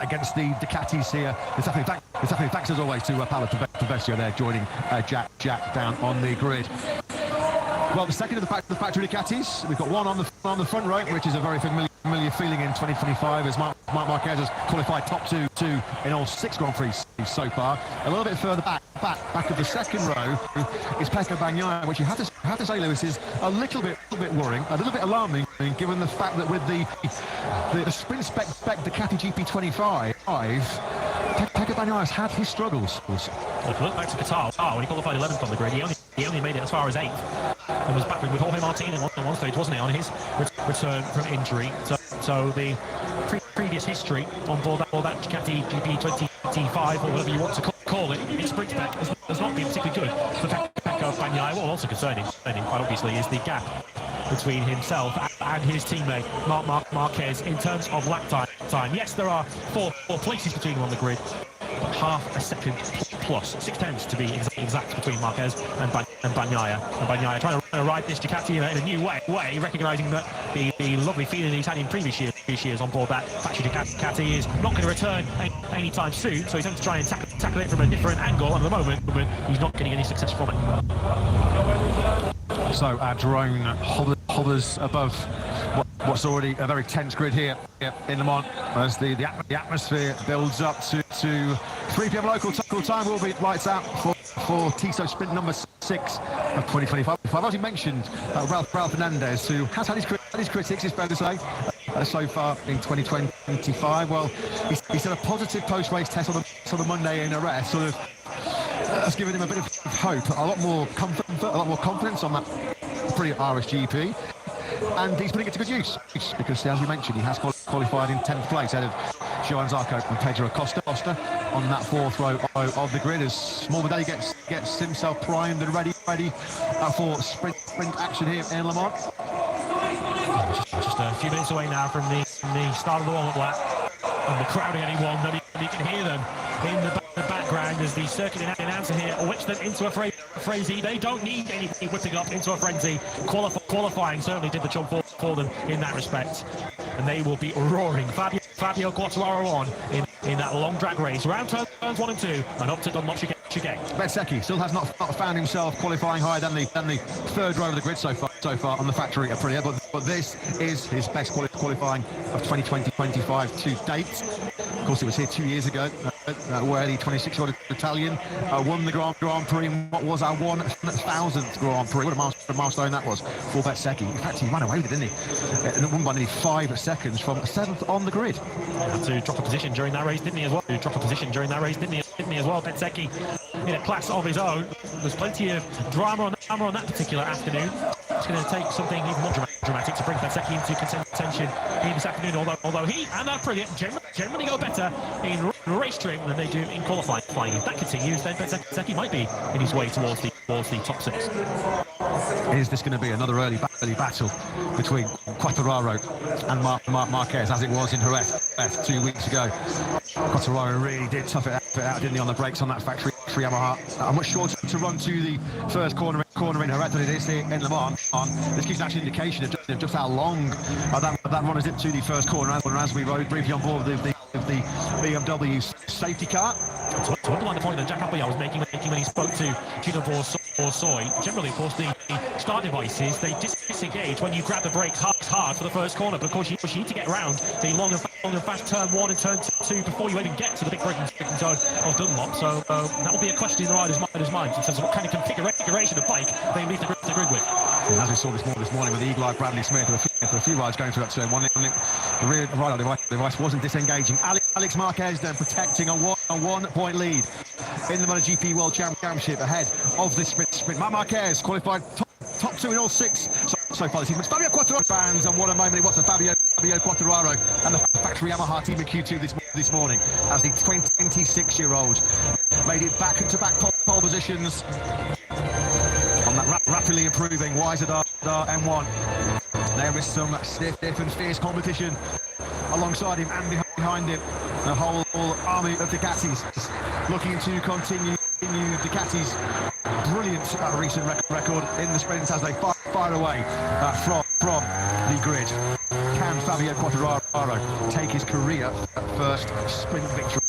against the Ducatis here. It's definitely thanks as always to Paolo Pavesio there joining Jack down on the grid. Well, the second of the factory Ducatis, we've got one on the front row, which is a very familiar feeling in 2025, as Marc Marquez has qualified top two in all 6 Grand Prix so far. A little bit further back of the second row is Pecco Bagnaia, which you have to say, Lewis, is a little bit worrying, a little bit alarming, given the fact that with the sprint spec Ducati GP25, Pecco Bagnaia has had his struggles. Well, if we look back to Qatar, when he qualified 11th on the grid, he only made it as far as 8th. And was battling with Jorge Martin at one stage, wasn't he, on his return from injury. So the previous history on board that Ducati GP25, or whatever you want to call it, in sprint spec has not been particularly good for Pecco Bagnaia. What also concerning quite obviously is the gap between himself and his teammate Marc Marquez in terms of lap time. Yes, there are four places between them on the grid, but half a second plus, 6/10 to be exact, between Marquez and Bagnaia. And Bagnaia trying to ride this Ducati in a new way, recognising that the lovely feeling he's had in previous years on board that factory Ducati is not going to return anytime soon, so he's going to try and tackle it from a different angle, and at the moment he's not getting any success from it. So our drone hovers above what's already a very tense grid here in Le Mans, as the atmosphere builds up to 3 p.m. local time. Will be lights out for Tissot sprint number 6 of 2025. I've already mentioned Ralph Fernandez, who has had his critics, it's fair to say, so far in 2025. Well, he's had a positive post-race test on the Monday in Arrest, sort of has given him a bit of hope, a lot more confidence on that pre-RSGP. And he's putting it to good use, because as we mentioned, he has qualified in 10th place ahead of Johan Zarco and Pedro Acosta on that 4th row of the grid, as Morbidelli gets himself primed and ready for sprint action here in Le Mans. Just a few minutes away now from the start of the warm-up lap, and the crowd are getting warmed up. You can hear them in the background as the circuit announcer here whips them into a frenzy. They don't need any whipping up into a frenzy. Qualifying certainly did the job for them in that respect, and they will be roaring. Fabio Quartararo on in that long drag race, round turns 1 and 2, and up to Dunlop again. Bezzecchi still has not found himself qualifying higher than the 3rd row of the grid so far on the factory Aprilia, but this is his best qualifying of 2020-25 to date. Of course, it was here 2 years ago, where the 26-year-old Italian won the Grand Prix in what was our 1,000th Grand Prix. What a milestone that was for Bezzecchi. In fact, he ran away with it, didn't he? And won by nearly 5 seconds from 7th on the grid. He had to drop a position during that race, didn't he, as well? Bezzecchi in a class of his own. There's plenty of drama on that particular afternoon. It's going to take something even more dramatic to bring Bezzecchi into contention in this afternoon, although he and Aprilia generally go better in race trim than they do in qualifying. If that continues, then Bezzecchi might be in his way towards the top 6. Is this going to be another early battle between Quartararo and Marc Marquez, as it was in Jerez 2 weeks ago? Quartararo really did tough it out, didn't he, on the brakes on that factory Yamaha. I'm much shorter to run to the first corner in Jerez than it is here in Le Mans. This gives an indication of just how long that run is to the first corner, as we rode briefly on board the BMW safety car. To underline the point that Jack Appleyard was making when he spoke to Gino Borsoi, generally, of course, the start devices, they disengage when you grab the brake hard for the first corner, but of course you need to get around the long and fast turn 1 and turn 2 before you even get to the big braking zone of Dunlop. So that will be a question in the rider's minds in terms of what kind of configuration of bike they leave the grid with. And as we saw this morning with the eagle-eyed Bradley Smith, for a few rides going through that turn 1, the rear rider device wasn't disengaging. Alex Marquez then protecting a 1-point lead in the MotoGP World Championship ahead of this sprint. Marc Marquez qualified top 2 in all 6 so far this season. Fabio Quartararo fans, and what a moment it was for Fabio Quartararo and the factory Yamaha team in Q2 this morning, as the 26-year-old made it back-to-back pole positions on that rapidly improving YZR M1. There is some stiff and fierce competition alongside him and behind him. The whole army of Ducatis looking to continue Ducati's brilliant recent record in the sprints as they fire away from the grid. can Fabio Quartararo take his career first sprint victory?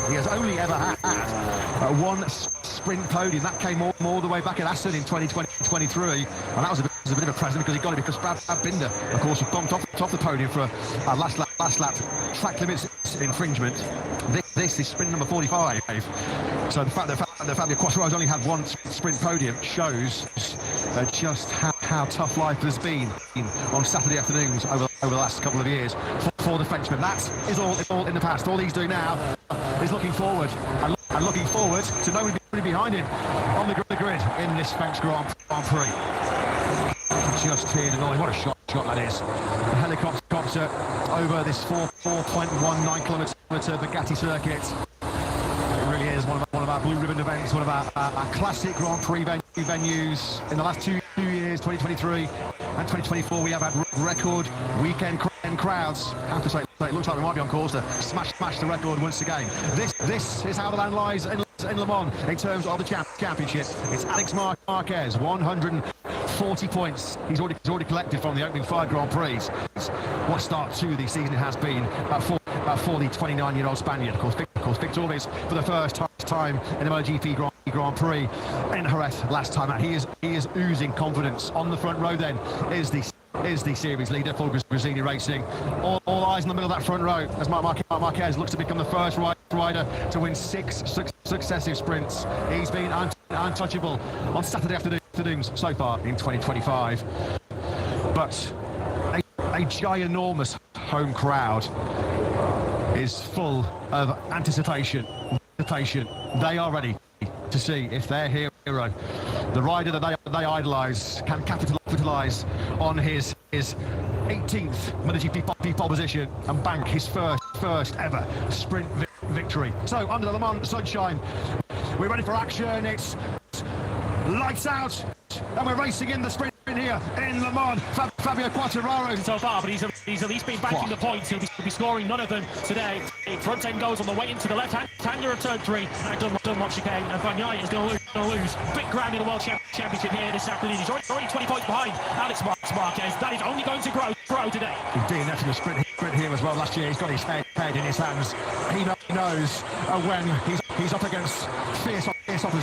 He has only ever had one sprint podium. That came all the way back at Assen in 2023, and that was a bit of a present because he got it because Brad Binder, of course, was bumped off the podium for a last lap track limits infringement. This is sprint number 45. So the fact that Fabio Quartararo's only had one sprint podium shows just how tough life has been on Saturday afternoons over the last couple of years for the Frenchman. That is all in the past. All he's doing now is looking forward and looking forward to nobody behind him on the grid in this French Grand Prix. Just here tonight, what a shot that is. The helicopter over this 4.19 kilometre Bugatti circuit. It really is one of our blue ribbon events, one of our classic Grand Prix venues. In the last 2 years, 2023 and 2024, we have had record weekend crowds. I have to say, it looks like we might be on course to smash the record once again. This is how the land lies in Le Mans in terms of the championship. It's Alex Marquez, 140 points. He's already collected from the opening 5 Grand Prix. What start to the season it has been for the 29-year-old Spaniard. Of course, victorious for the first time in the MotoGP Grand Prix in Jerez last time out. He is oozing confidence. On the front row then is the series leader for Gresini Racing. All eyes in the middle of that front row as Marquez looks to become the first rider to win 6 successive sprints. He's been untouchable on Saturday afternoons so far in 2025. But a ginormous home crowd is full of anticipation. They are ready to see if their hero, the rider that they idolise, can capitalise on his 18th MotoGP pole position and bank his first ever sprint victory. So under the Le Mans sunshine, we're ready for action. It's lights out, and we're racing in the sprint here in Le Mans. Fabio Quartararo so far, but he's at least been banking the points. He'll be scoring none of them today. Front end goes on the way into the left hand hander of turn 3. And done much chicane, and Bagnaia is going to lose. Big ground in the World Championship here this afternoon. He's already 20 points behind Alex Marquez. That is only going to grow today. He's doing that in the sprint here as well. Last year, he's got his head in his hands. He knows when he's up against fierce opposition.